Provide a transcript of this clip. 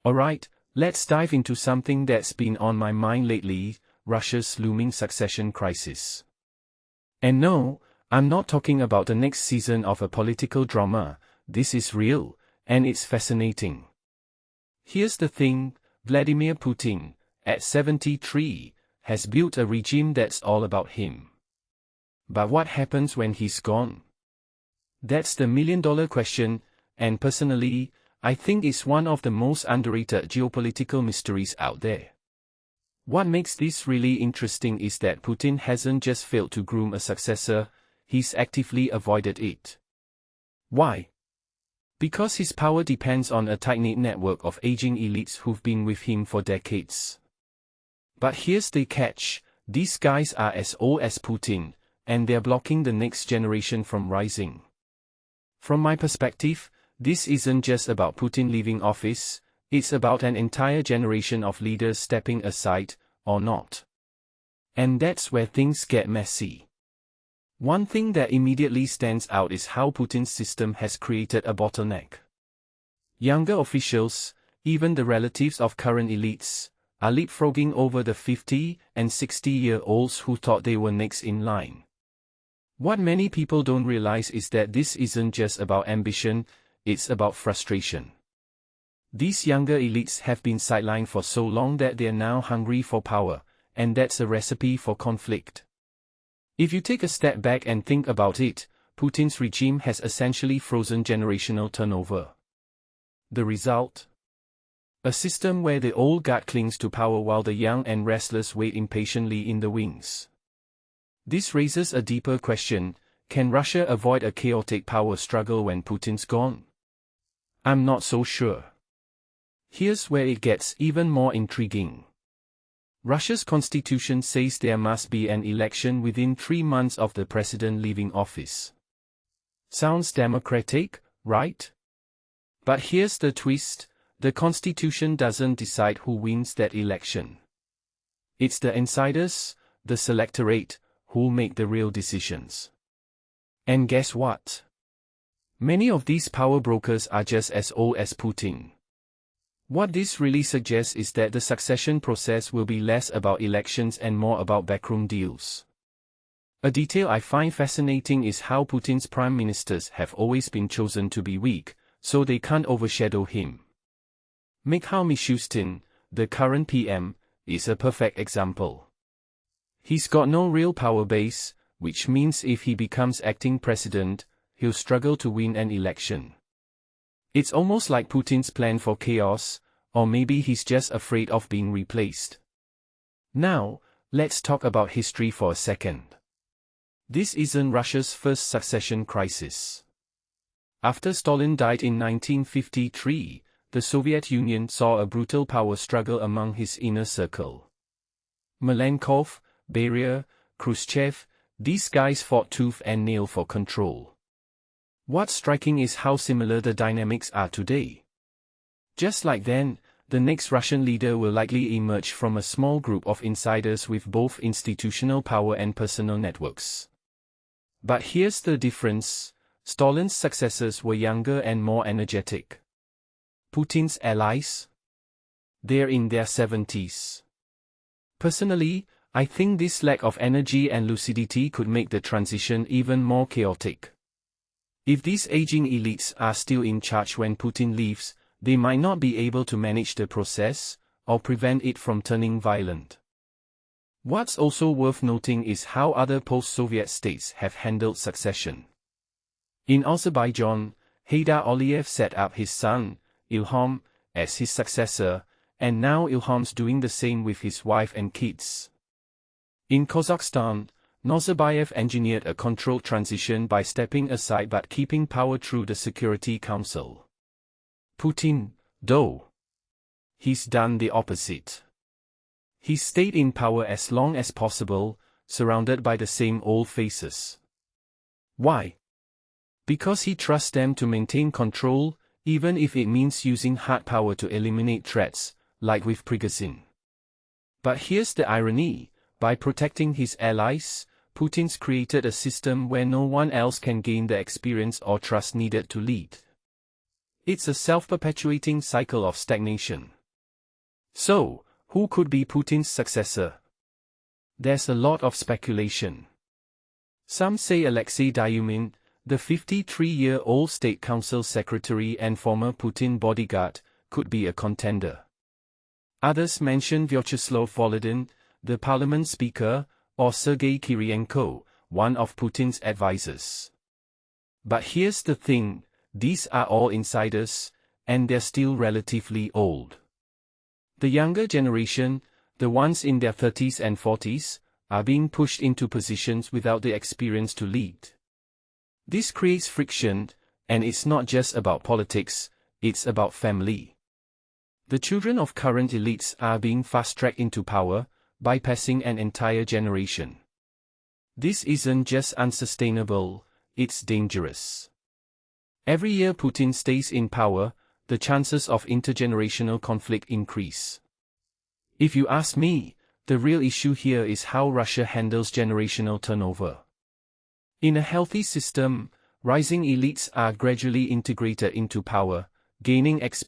Alright, let's dive into something that's been on my mind lately, Russia's looming succession crisis. And no, I'm not talking about the next season of a political drama. This is real, and it's fascinating. Here's the thing, Vladimir Putin, at 73, has built a regime that's all about him. But what happens when he's gone? That's the million-dollar question, and personally, I think it's one of the most underrated geopolitical mysteries out there. What makes this really interesting is that Putin hasn't just failed to groom a successor, he's actively avoided it. Why? Because his power depends on a tight-knit network of aging elites who've been with him for decades. But here's the catch, these guys are as old as Putin, and they're blocking the next generation from rising. From my perspective, this isn't just about Putin leaving office, it's about an entire generation of leaders stepping aside, or not. And that's where things get messy. One thing that immediately stands out is how Putin's system has created a bottleneck. Younger officials, even the relatives of current elites, are leapfrogging over the 50- and 60-year-olds who thought they were next in line. What many people don't realize is that this isn't just about ambition, it's about frustration. These younger elites have been sidelined for so long that they're now hungry for power, and that's a recipe for conflict. If you take a step back and think about it, Putin's regime has essentially frozen generational turnover. The result? A system where the old guard clings to power while the young and restless wait impatiently in the wings. This raises a deeper question, can Russia avoid a chaotic power struggle when Putin's gone? I'm not so sure. Here's where it gets even more intriguing. Russia's constitution says there must be an election within 3 months of the president leaving office. Sounds democratic, right? But here's the twist, the constitution doesn't decide who wins that election. It's the insiders, the selectorate, who'll make the real decisions. And guess what? Many of these power brokers are just as old as Putin. What this really suggests is that the succession process will be less about elections and more about backroom deals. A detail I find fascinating is how Putin's prime ministers have always been chosen to be weak, so they can't overshadow him. Mikhail Mishustin, the current PM, is a perfect example. He's got no real power base, which means if he becomes acting president, he'll struggle to win an election. It's almost like Putin's plan for chaos, or maybe he's just afraid of being replaced. Now, let's talk about history for a second. This isn't Russia's first succession crisis. After Stalin died in 1953, the Soviet Union saw a brutal power struggle among his inner circle. Malenkov, Beria, Khrushchev, these guys fought tooth and nail for control. What's striking is how similar the dynamics are today. Just like then, the next Russian leader will likely emerge from a small group of insiders with both institutional power and personal networks. But here's the difference, Stalin's successors were younger and more energetic. Putin's allies? They're in their 70s. Personally, I think this lack of energy and lucidity could make the transition even more chaotic. If these aging elites are still in charge when Putin leaves, they might not be able to manage the process, or prevent it from turning violent. What's also worth noting is how other post-Soviet states have handled succession. In Azerbaijan, Heydar Aliyev set up his son, Ilham, as his successor, and now Ilham's doing the same with his wife and kids. In Kazakhstan, Nazarbayev engineered a controlled transition by stepping aside but keeping power through the Security Council. Putin, though, he's done the opposite. He's stayed in power as long as possible, surrounded by the same old faces. Why? Because he trusts them to maintain control, even if it means using hard power to eliminate threats, like with Prigozhin. But here's the irony, by protecting his allies, Putin's created a system where no one else can gain the experience or trust needed to lead. It's a self-perpetuating cycle of stagnation. So, who could be Putin's successor? There's a lot of speculation. Some say Alexei Dyumin, the 53-year-old State Council secretary and former Putin bodyguard, could be a contender. Others mention Vyacheslav Volodin, the parliament speaker, or Sergei Kirienko, one of Putin's advisors. But here's the thing, these are all insiders, and they're still relatively old. The younger generation, the ones in their 30s and 40s, are being pushed into positions without the experience to lead. This creates friction, and it's not just about politics, it's about family. The children of current elites are being fast-tracked into power, bypassing an entire generation. This isn't just unsustainable, it's dangerous. Every year Putin stays in power, the chances of intergenerational conflict increase. If you ask me, the real issue here is how Russia handles generational turnover. In a healthy system, rising elites are gradually integrated into power, gaining experience